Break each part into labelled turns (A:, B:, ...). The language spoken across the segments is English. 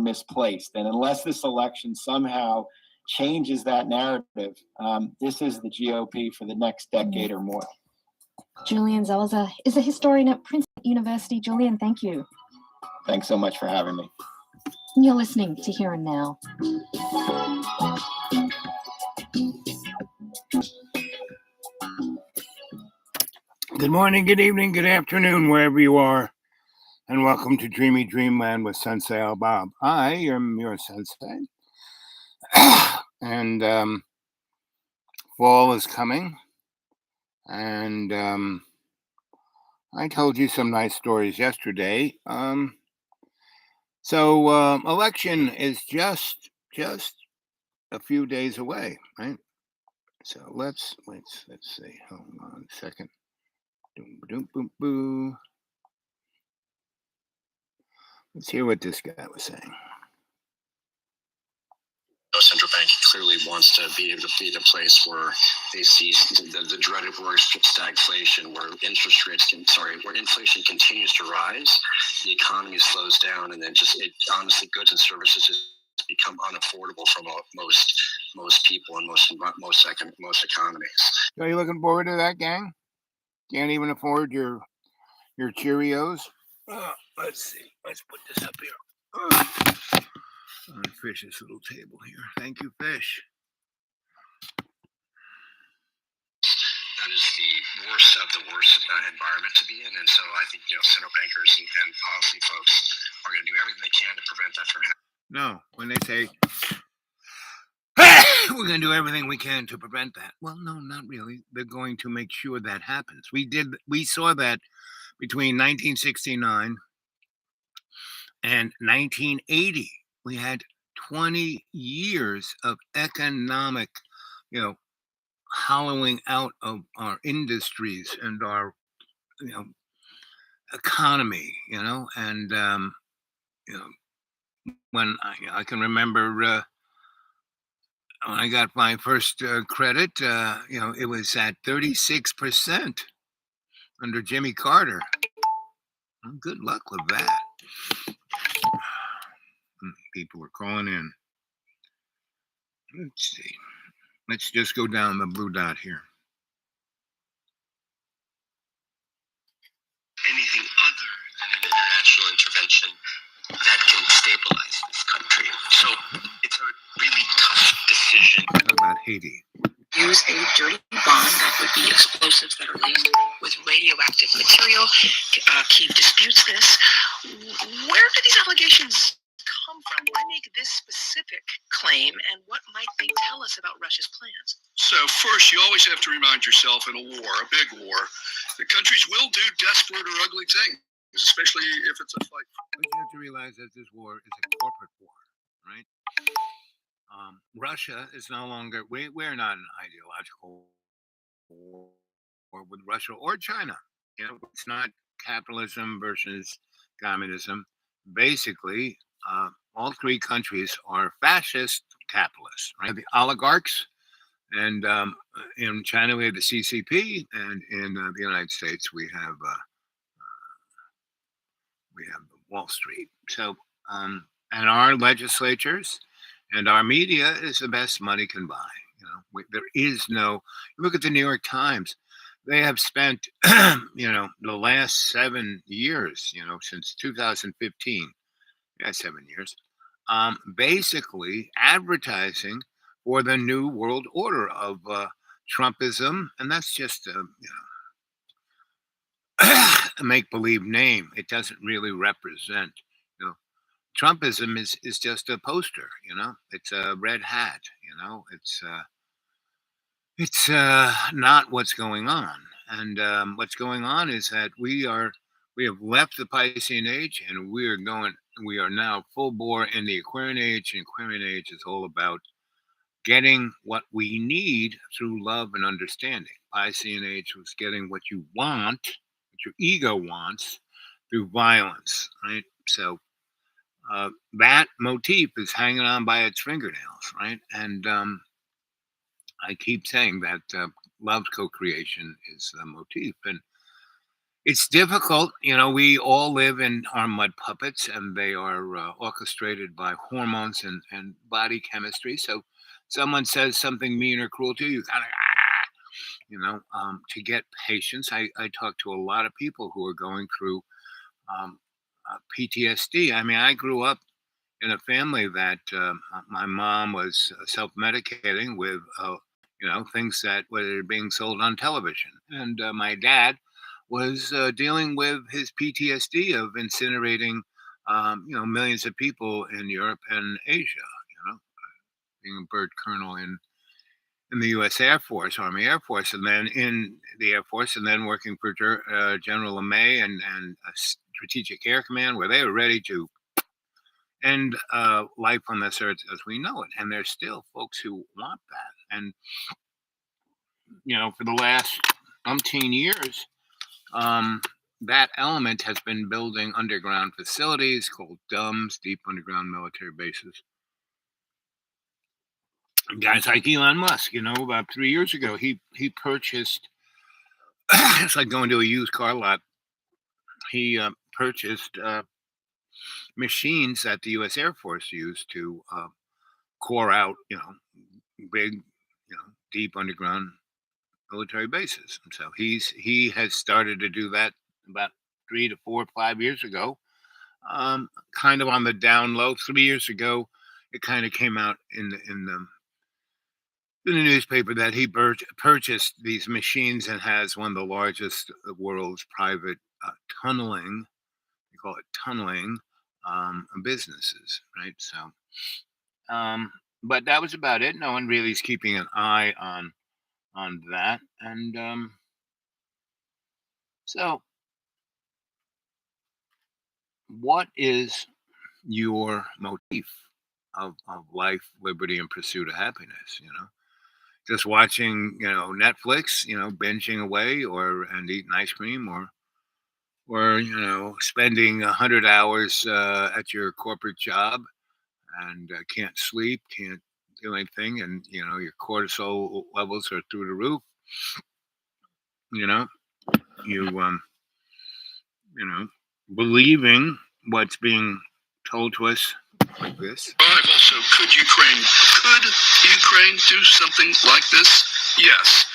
A: misplaced. And unless this election somehow changes that narrative, this is the GOP for the next decade or more.
B: Julian Zelizer is a historian at Princeton University. Julian, thank you.
A: Thanks so much for having me.
B: You're listening to Here and Now.
C: Good morning, good evening, good afternoon, wherever you are, and welcome to Dreamy Dreamland with Sensei Al Bob. I am your sensei, and fall is coming, and I told you some nice stories yesterday. So election is just a few days away, right? So let's see. Hold on a second. Let's hear what this guy was saying.
D: The central bank clearly wants to be able to be the place where they see the dreaded word stagflation, where where inflation continues to rise, the economy slows down, and then honestly, goods and services just become unaffordable for most people and most economies.
C: Are you looking forward to that, gang? Can't even afford your Cheerios. Let's see. Let's put this up here. On Fish's little table here. Thank you, Fish.
D: That is the worst of the worst environment to be in, and so I think central bankers and policy folks are going to do everything they can to prevent that from happening.
C: No, when they say we're going to do everything we can to prevent that, well, no, not really. They're going to make sure that happens. We saw that between 1969 and 1980. We had 20 years of economic, hollowing out of our industries and our, economy, and, when I can remember when I got my first credit, it was at 36% under Jimmy Carter. Well, good luck with that. People are calling in. Let's see. Let's just go down the blue dot here.
D: Anything other than an international intervention that can stabilize this country. So it's a really tough decision.
C: How about Haiti?
E: Use a dirty bomb that would be explosives that are laced with radioactive material. Kyiv disputes this. Where do these allegations come from? Why make this specific claim, and what might they tell us about Russia's plans?
F: So first, you always have to remind yourself in a war, a big war, that countries will do desperate or ugly things, especially if it's a fight.
C: But you have to realize that this war is a corporate war, right? Russia is no longer, we're not an ideological war with Russia or China. It's not capitalism versus communism. Basically, all three countries are fascist capitalists, right? The oligarchs, and in China we have the CCP, and in the United States we have Wall Street. So, and our legislatures and our media is the best money can buy. There is no. Look at the New York Times. They have spent, the last 7 years, since 2015, 7 years, basically advertising for the new world order of Trumpism, and that's just a make-believe name. It doesn't really represent. Trumpism is just a poster. It's a red hat. It's not what's going on. And what's going on is that we have left the Piscean age, and we are now full bore in the Aquarian age. And Aquarian age is all about getting what we need through love and understanding. Piscean age was getting what you want, what your ego wants, through violence, right? So that motif is hanging on by its fingernails, right? And I keep saying that love co-creation is the motif. And it's difficult. You know, we all live in our mud puppets, and they are orchestrated by hormones and body chemistry. So, someone says something mean or cruel to you, you kind of, to get patience. I talk to a lot of people who are going through um, PTSD. I mean, I grew up in a family that my mom was self-medicating with, things that were being sold on television, and my dad was dealing with his PTSD of incinerating, millions of people in Europe and Asia. Being a bird colonel in the U.S. Air Force, Army Air Force, and then in the Air Force, and then working for General LeMay and Strategic Air Command, where they were ready to end life on this earth as we know it. And there's still folks who want that. And, for the last umpteen years, that element has been building underground facilities called DUMBs, deep underground military bases. Guys like Elon Musk, about 3 years ago, he purchased, it's like going to a used car lot. He purchased machines that the U.S. Air Force used to core out, big, deep underground military bases. And so he has started to do that about 3 to 4 or 5 years ago, kind of on the down low. 3 years ago, it kind of came out in the newspaper that he purchased these machines and has one of the largest world's private tunneling. We call it tunneling businesses, right? So, but that was about it. No one really is keeping an eye on that, and so, what is your motif of life, liberty, and pursuit of happiness? Just watching, Netflix, binging away, and eating ice cream, or spending 100 hours at your corporate job and can't sleep, can't do anything, and your cortisol levels are through the roof. You believing what's being told to us like this.
F: So could Ukraine do something like this? Yes.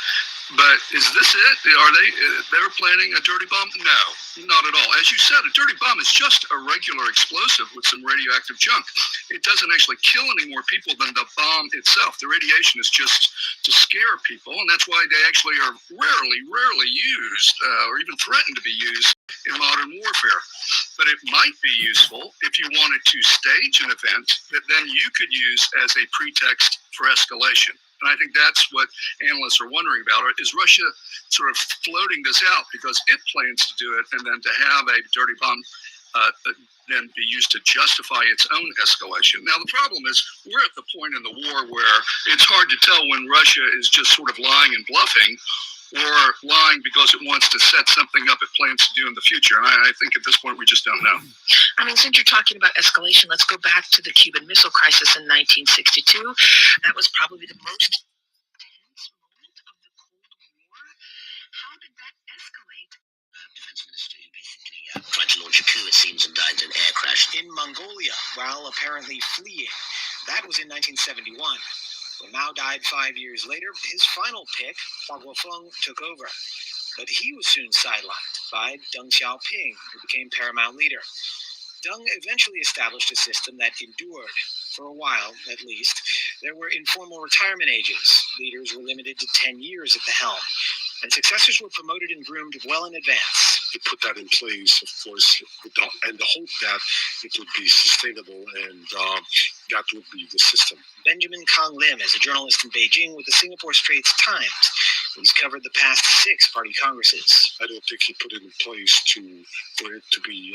F: But is this it? Are they're planning a dirty bomb? No, not at all. As you said, a dirty bomb is just a regular explosive with some radioactive junk. It doesn't actually kill any more people than the bomb itself. The radiation is just to scare people, and that's why they actually are rarely used or even threatened to be used in modern warfare. But it might be useful if you wanted to stage an event that then you could use as a pretext for escalation. And I think that's what analysts are wondering about. Is Russia sort of floating this out because it plans to do it, and then to have a dirty bomb then be used to justify its own escalation? Now, the problem is we're at the point in the war where it's hard to tell when Russia is just sort of lying and bluffing, or lying because it wants to set something up it plans to do in the future. And I think at this point, we just don't know.
E: I mean, since you're talking about escalation, let's go back to the Cuban Missile Crisis in 1962. That was probably the most tense moment of the Cold War. How did that escalate?
G: Defense Minister who basically tried to launch a coup, it seems, and died in an air crash in Mongolia while apparently fleeing. That was in 1971. When Mao died 5 years later, his final pick, Hua Guofeng, took over. But he was soon sidelined by Deng Xiaoping, who became paramount leader. Deng eventually established a system that endured. For a while, at least. There were informal retirement ages. Leaders were limited to 10 years at the helm. And successors were promoted and groomed well in advance.
H: To put that in place, of course, and the hope that it would be sustainable, and that would be the system.
G: Benjamin Kong Lim is a journalist in Beijing with the Singapore Straits Times. He's covered the past 6 party congresses.
H: I don't think he put it in place for it to be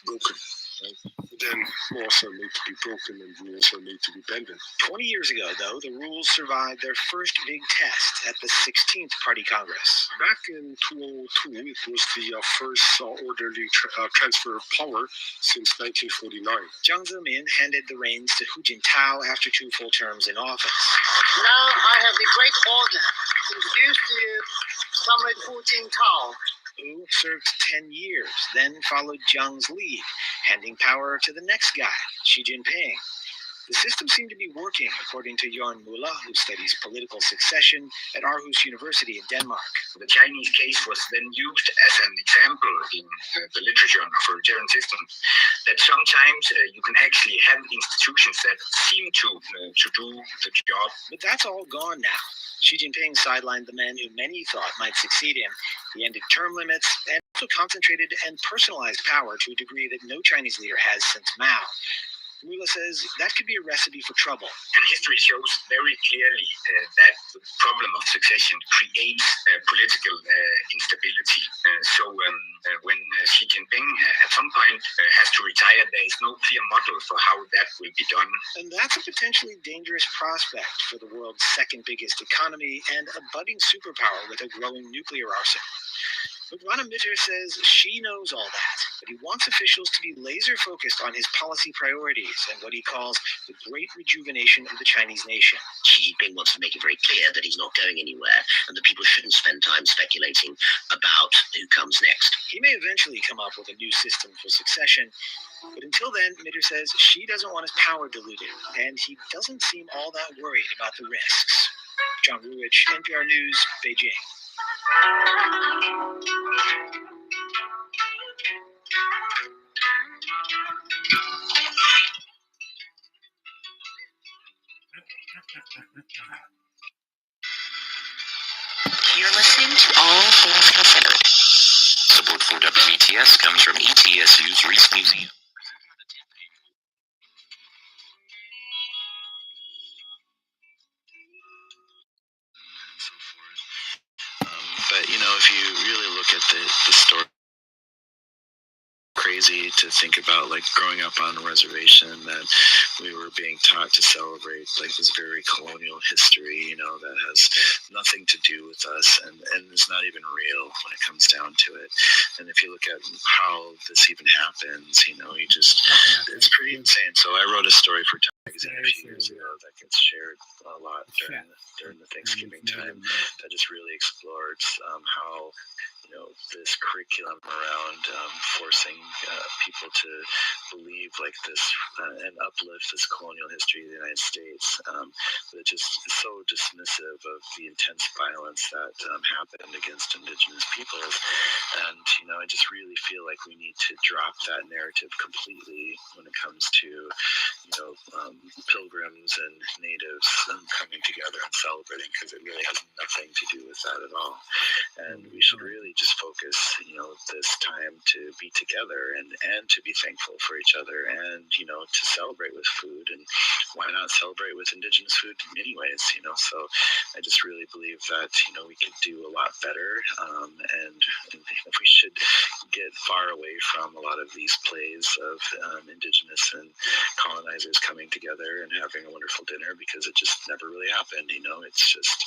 H: broken. Right? Then laws are made to be broken and rules are made to be bended.
G: 20 years ago, though, the rules survived their first big test at the 16th Party Congress.
H: Back in 2002, it was the first orderly transfer of power since 1949.
G: Jiang Zemin handed the reins to Hu Jintao after 2 full terms in office.
I: Now I have the great honor to introduce to you
G: Comrade Hu Jintao, who served 10 years, then followed Jiang's lead, handing power to the next guy, Xi Jinping. The system seemed to be working, according to Jørn Muller, who studies political succession at Aarhus University in Denmark.
I: The Chinese case was then used as an example in the literature on authoritarian systems, that sometimes you can actually have institutions that seem to do the job.
G: But that's all gone now. Xi Jinping sidelined the men who many thought might succeed him. He ended term limits and also concentrated and personalized power to a degree that no Chinese leader has since Mao. Mula says that could be a recipe for trouble.
I: And history shows very clearly that the problem of succession creates political instability. When Xi Jinping at some point has to retire, there is no clear model for how that will be done.
G: And that's a potentially dangerous prospect for the world's second biggest economy and a budding superpower with a growing nuclear arsenal. But Rana Mitter says Xi knows all that, but he wants officials to be laser focused on his policy priorities and what he calls the great rejuvenation of the Chinese nation.
J: Xi Jinping wants to make it very clear that he's not going anywhere and that people shouldn't spend time speculating about who comes next.
G: He may eventually come up with a new system for succession, but until then, Mitter says Xi doesn't want his power diluted, and he doesn't seem all that worried about the risks. John Ruich, NPR News, Beijing.
E: You're listening to All Things Considered.
J: Support for WBTS comes from ETSU's Reese Museum.
D: So forth. But if you really look at the story, crazy to think about like growing up on a reservation that we were being taught to celebrate like this very colonial history, that has nothing to do with us and is not even real when it comes down to it. And if you look at how this even happens, it's pretty insane. So I wrote a story for Time Magazine a few years ago that gets shared a lot during the Thanksgiving time that just really explores how this curriculum around forcing people to believe like this and uplift this colonial history of the United States, that just is so dismissive of the intense violence that happened against Indigenous peoples. And I just really feel like we need to drop that narrative completely when it comes to pilgrims and natives coming together and celebrating, because it really has nothing to do with that at all. And we should really just focus, this time to be together and to be thankful for each other and, to celebrate with food. And why not celebrate with Indigenous food anyways, So I just really believe that, we could do a lot better. And we should get far away from a lot of these plays of Indigenous and colonizers coming together and having a wonderful dinner, because it just never really happened. It's just,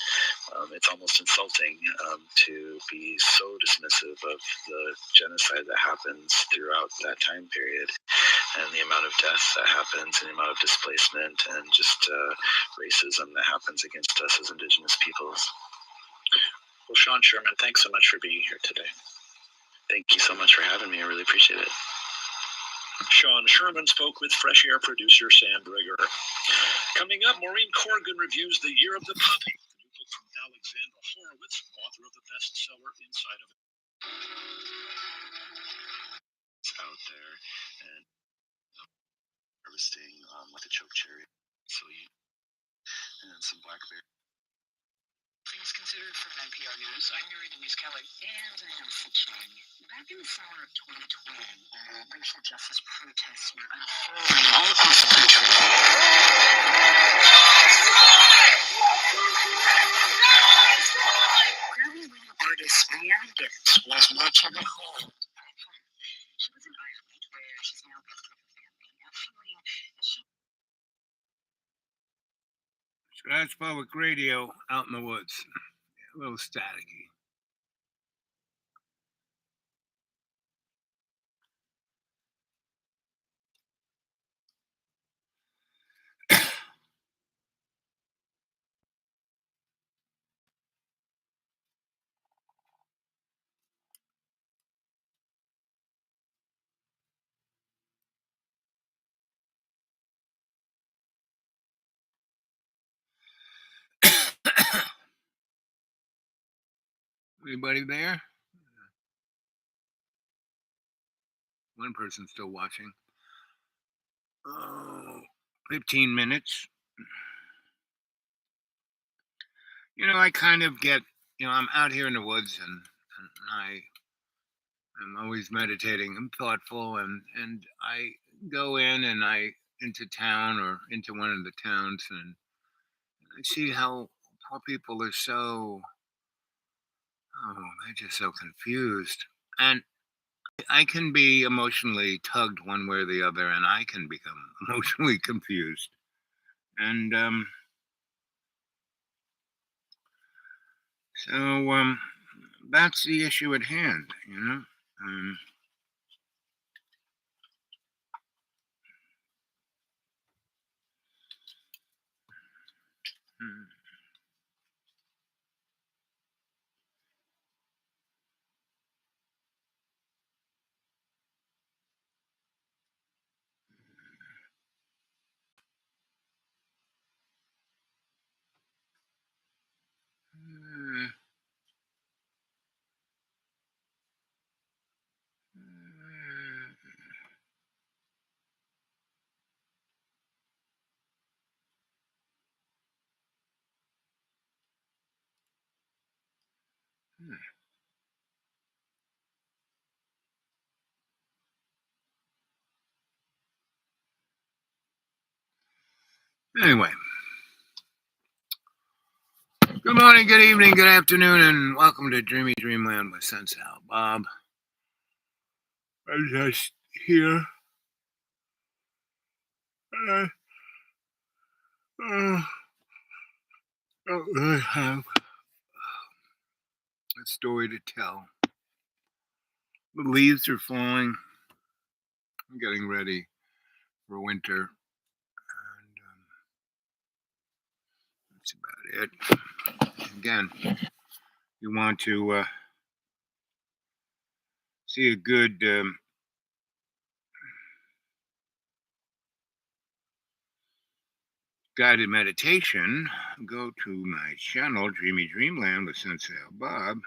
D: it's almost insulting to be so dismissive of the genocide that happens throughout that time period, and the amount of death that happens, and the amount of displacement, and just racism that happens against us as Indigenous peoples. Well, Sean Sherman, thanks so much for being here today. Thank you so much for having me. I really appreciate it.
K: Sean Sherman spoke with Fresh Air producer Sam Brigger. Coming up, Maureen Corrigan reviews The Year of the Poppy, the new book from Alexandra Horowitz, author of the bestseller Inside of It.
D: It's out there and harvesting like a choke cherry, sweet, and some blackberry.
E: Things Considered from NPR News. I'm Mary Denise Kelly. And I'm Chang. Back in the summer of 2020, racial justice protests were unfolding all across the country. Grammy-winning artist Marianne Gibbs was marching home. She was in Ireland, where she's now based with her family, feeling as she.
C: Scratch Public Radio out in the woods. A little staticky. Anybody there? One person still watching. Oh, 15 minutes. I kind of get, I'm out here in the woods and I'm always meditating. I'm thoughtful and I go into town or into one of the towns and I see how poor people are they're just so confused. And I can be emotionally tugged one way or the other, and I can become emotionally confused. And so that's the issue at hand, Um, hmm. Hmm. Anyway, good morning, good evening, good afternoon, and welcome to Dreamy Dreamland with Sensei Bob. I'm just here. I have a story to tell. The leaves are falling. I'm getting ready for winter. And that's about it. Again, you want to see a good guided meditation, go to my channel, Dreamy Dreamland with Sensei Bob,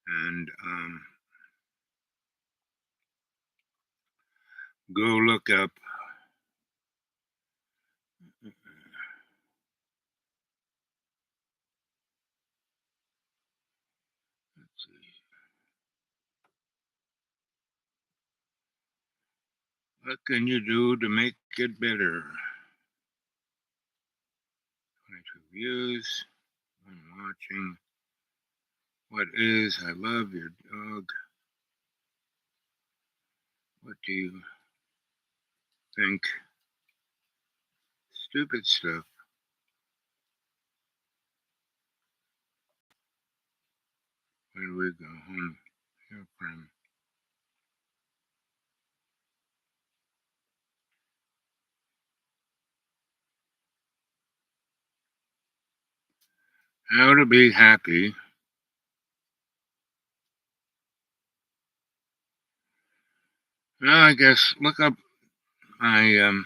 C: and go look up what can you do to make it better? 22 views. I'm watching. What is? I love your dog. What do you think? Stupid stuff. Where do we go home? Here from. How to be happy. Well, I guess look up my John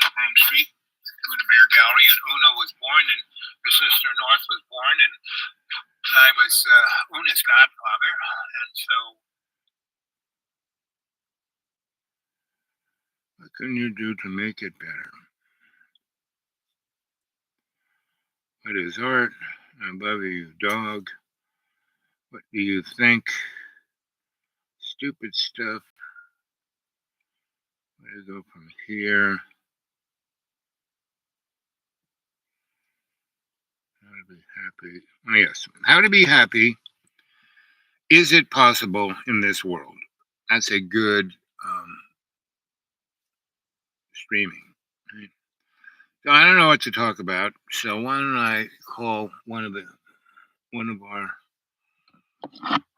C: Broome Street, Una Bear Gallery, and Una was born, and her sister North was born, and I was Una's godfather, and so what can you do to make it better? What is art? I love you, dog. What do you think? Stupid stuff. Where to go from here? How to be happy. Oh, yes. How to be happy. Is it possible in this world? That's a good streaming. Right? So I don't know what to talk about. So why don't I call one of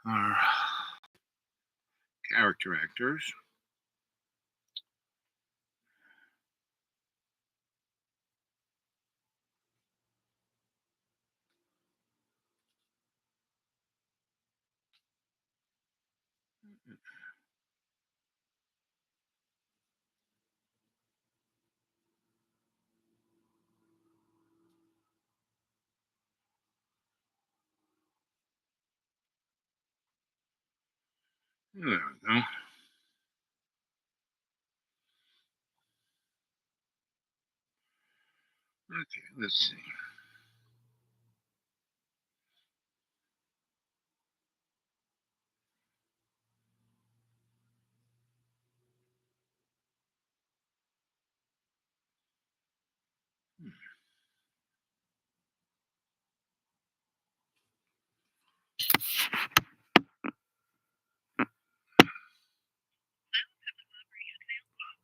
C: our character actors. There we go. Okay, let's see.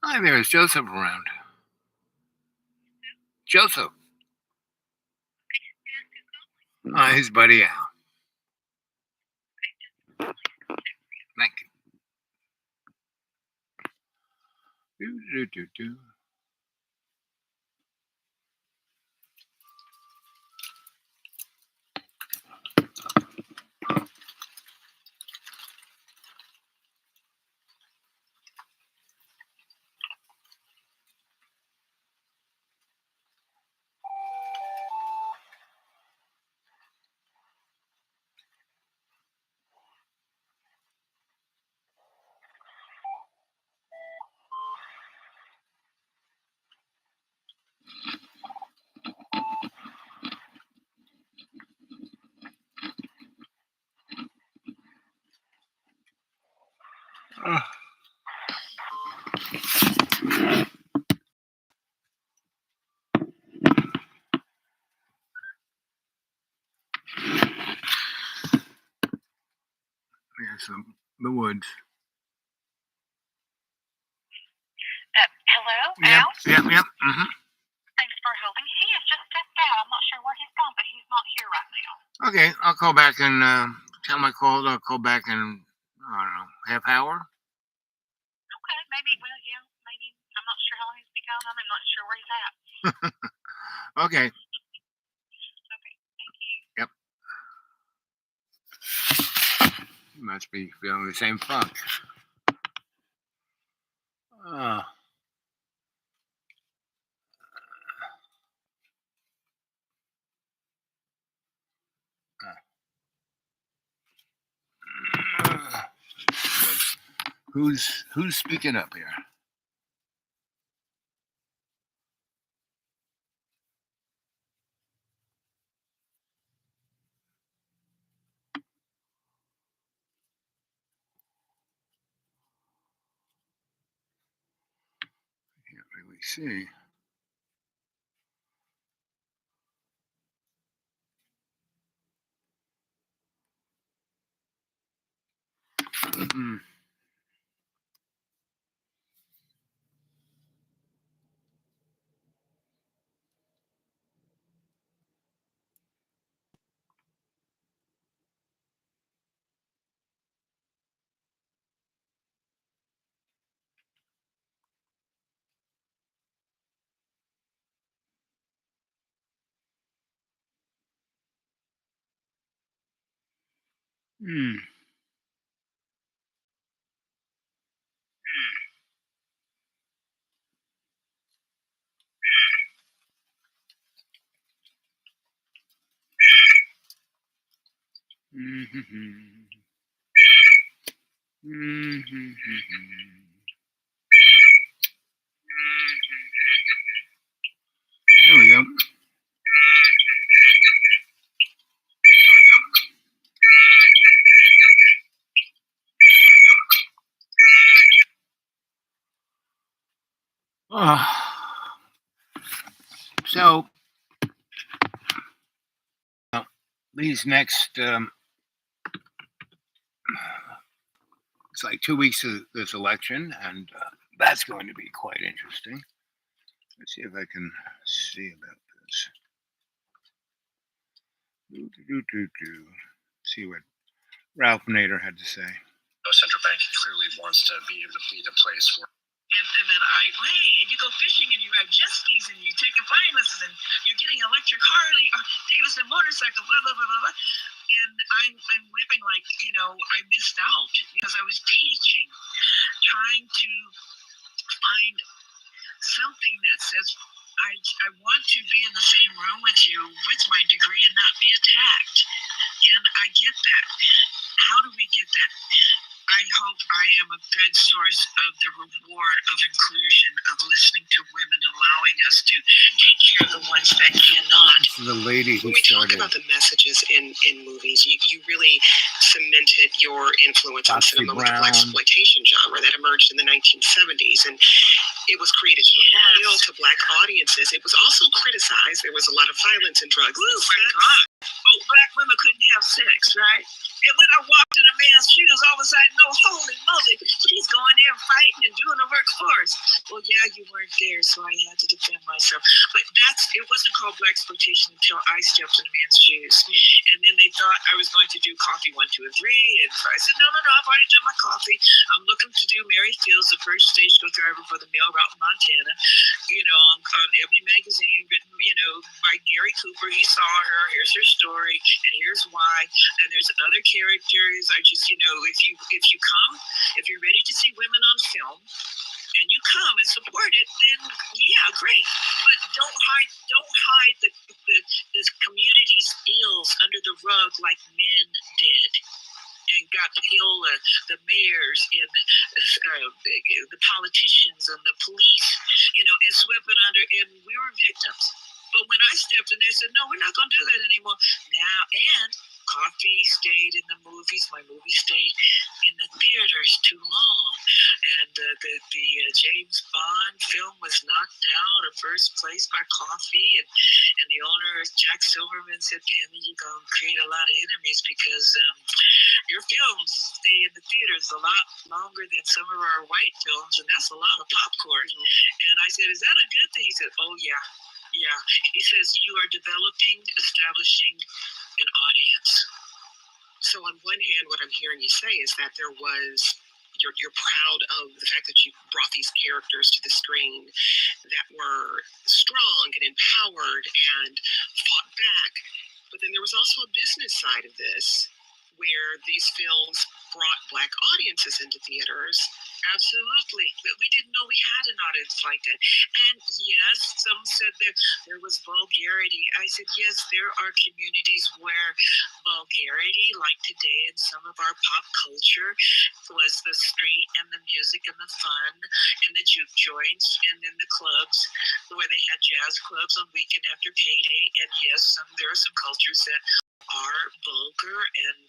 C: Hi there, is Joseph around? Joseph. His buddy Al. Thank you. Do. Here's the woods.
E: Hello,
C: Yep,
E: Al?
C: yep. Mm-hmm.
E: Thanks for holding. He has just stepped out. I'm not sure where he's gone, but he's not here right now.
C: Okay, I'll call back and tell him I called. I'll call back in, I don't know, half hour.
E: Okay, maybe. Well, yeah, maybe. I'm not sure how long he's been gone. I'm not sure where he's at.
C: Okay.
E: Okay, thank you.
C: Yep. You must be feeling the same funk. Who's speaking up here? Can't really see. Mm. Mm. Mm-hmm. Mm-hmm. There we go. So these next it's like 2 weeks of this election, and that's going to be quite interesting. Let's see if I can see about this. See what Ralph Nader had to say.
D: No central bank clearly wants to be able to be the place where.
E: And then and you go fishing and you ride jet skis and you take a flying lessons and you're getting electric Harley or Davidson motorcycle, blah, blah, blah, blah, blah. And I'm living like, I missed out because I was teaching, trying to find something that says, I want to be in the same room with you with my degree and not be attacked. And I get that. How do we get that? I hope I am a good source of the reward of inclusion, of listening to women, allowing us to take care of the ones that cannot.
C: This is the lady who
E: When we talk
C: started.
E: about the messages in movies, you really cemented your influence on
C: Foxy
E: cinema with the
C: Brown.
E: blaxploitation genre that emerged in the 1970s, and it was created to appeal to Black audiences. It was also criticized. There was a lot of violence and drugs. Oh my God! Oh, Black women couldn't have sex, right? And when I walked in a man's shoes, all of a sudden, no, holy moly, she's going there fighting and doing the work for us. Well, yeah, you weren't there, so I had to defend myself. But it wasn't called blaxploitation until I stepped in a man's shoes. And then they thought I was going to do coffee 1, 2, and 3. And so I said, no, I've already done my coffee. I'm looking to do Mary Fields, the first stage show driver for the mail route in Montana. On Ebony magazine, written, by Gary Cooper. He saw her. Here's her story, and here's why. And there's other characters. I just, if you're ready to see women on film, and you come and support it, then yeah, great. But don't hide the community's ills under the rug like men did. And got Paola, the mayors, and the politicians and the police, and swept it under, and we were victims. But when I stepped in there, I said, no, we're not going to do that anymore. Now, and coffee stayed in the movies. My movie stayed in the theaters too long. And the James Bond film was knocked out of first place by coffee. And the owner, Jack Silverman, said, Tammy, you're going to create a lot of enemies because your films stay in the theaters a lot longer than some of our white films, and that's a lot of popcorn. And I said, is that a good thing? He said, oh, yeah. Yeah. He says, you are establishing an audience. So on one hand, what I'm hearing you say is that you're proud of the fact that you brought these characters to the screen that were strong and empowered and fought back. But then there was also a business side of this, where these films brought Black audiences into theaters. Absolutely. But we didn't know we had an audience like that. And yes, some said that there was vulgarity. I said, yes, there are communities where vulgarity, like today in some of our pop culture, was the street and the music and the fun and the juke joints and then the clubs where they had jazz clubs on weekend after payday. And yes, there are some cultures that are vulgar and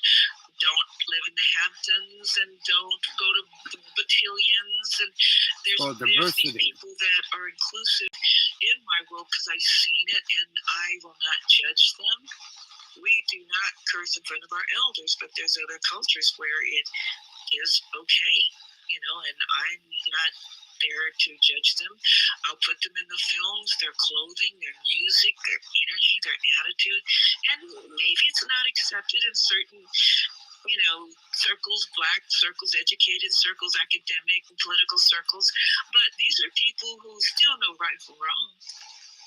E: don't live in the Hamptons and don't go to the Botillions, and there's these people that are inclusive in my world because I've seen it and I will not judge them. We do not curse in front of our elders, but there's other cultures where it is okay, and I'm not there to judge them. I'll put them in the films, their clothing, their music, their energy, their attitude, and maybe it's not accepted in certain circles, Black circles, educated circles, academic and political circles, but these are people who still know right from wrong.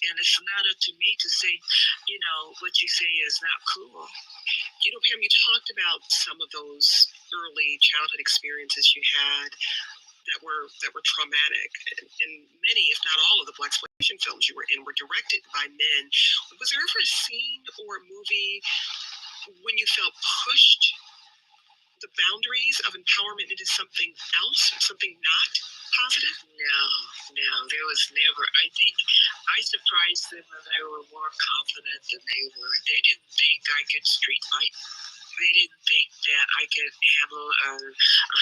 E: And it's not up to me to say, what you say is not cool. Pam, you talked about some of those early childhood experiences you had that were traumatic, and many, if not all, of the blaxploitation films you were in were directed by men. Was there ever a scene or a movie when you felt pushed the boundaries of empowerment into something else, something not positive? No, there was never. I think I surprised them when they were more confident than they were. They didn't think I could street fight. They didn't think that I could handle a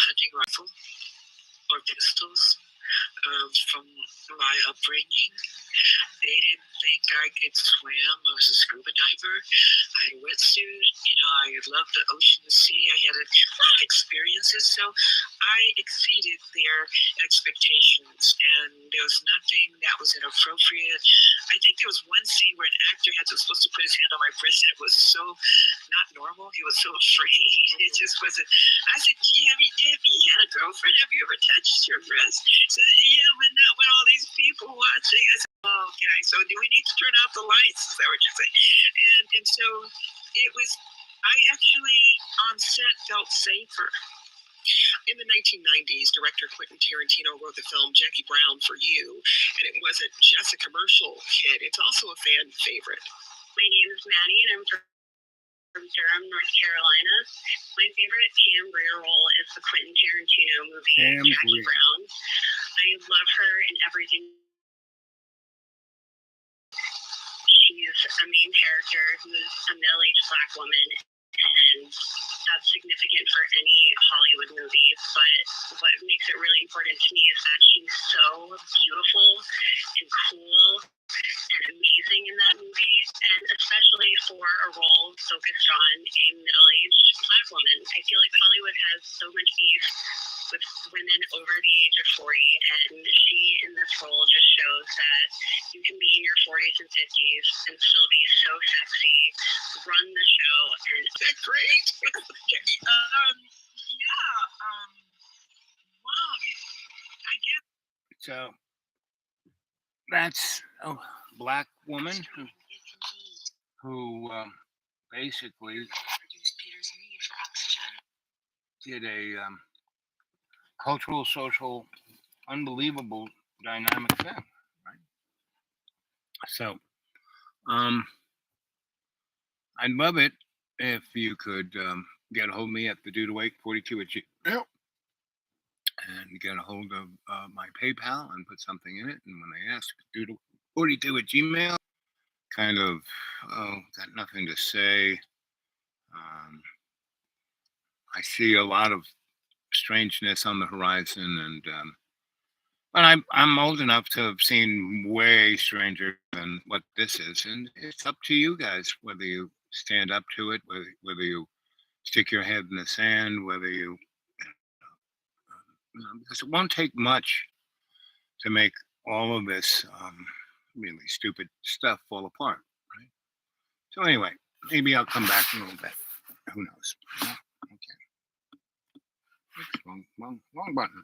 E: hunting rifle or pistols from my upbringing. They didn't think I could swim. I was a scuba diver. I had a wetsuit. I loved the ocean, the sea. I had a lot of experiences. So I exceeded their expectations, and there was nothing that was inappropriate. I think there was one scene where an actor was supposed to put his hand on my breast, and it was so not normal. He was so afraid. It just wasn't. I said, have you had a girlfriend? Have you ever touched your breast? He said, yeah, but not with all these people watching. I said, oh, okay, so do we need to turn out the lights? Is that what you're saying? And so it was, I actually on set felt safer. In the 1990s, director Quentin Tarantino wrote the film Jackie Brown for You, and it wasn't just a commercial hit, it's also a fan favorite. My name is Maddie, and I'm from from Durham, North Carolina. My favorite Pam Grier role is the Quentin Tarantino movie
C: Pam
E: Jackie
C: Grier.
E: Brown. I love her in everything. She's a main character who's a middle-aged Black woman, and that's significant for any Hollywood movie. But what makes it really important to me is that she's so beautiful and cool and amazing in that movie, and especially for a role focused on a middle-aged Black woman. I feel like Hollywood has so much beef with women over the age of 40, and she in this role just shows that you can be in your 40s and 50s and still be so sexy, run the show, and that's great. Wow, I guess.
C: So that's a Black woman who basically did a cultural, social, unbelievable dynamic thing, right? So I'd love it if you could get a hold of me at the Dude Awake 42 at Gmail and get a hold of my PayPal and put something in it. And when they ask Dude 42 at Gmail, kind of, got nothing to say. I see a lot of strangeness on the horizon, and but I'm old enough to have seen way stranger than what this is, and it's up to you guys whether you stand up to it, whether you stick your head in the sand, whether you know, because it won't take much to make all of this really stupid stuff fall apart, right? So anyway, maybe I'll come back in a little bit. Who knows? Okay. Oops, wrong button.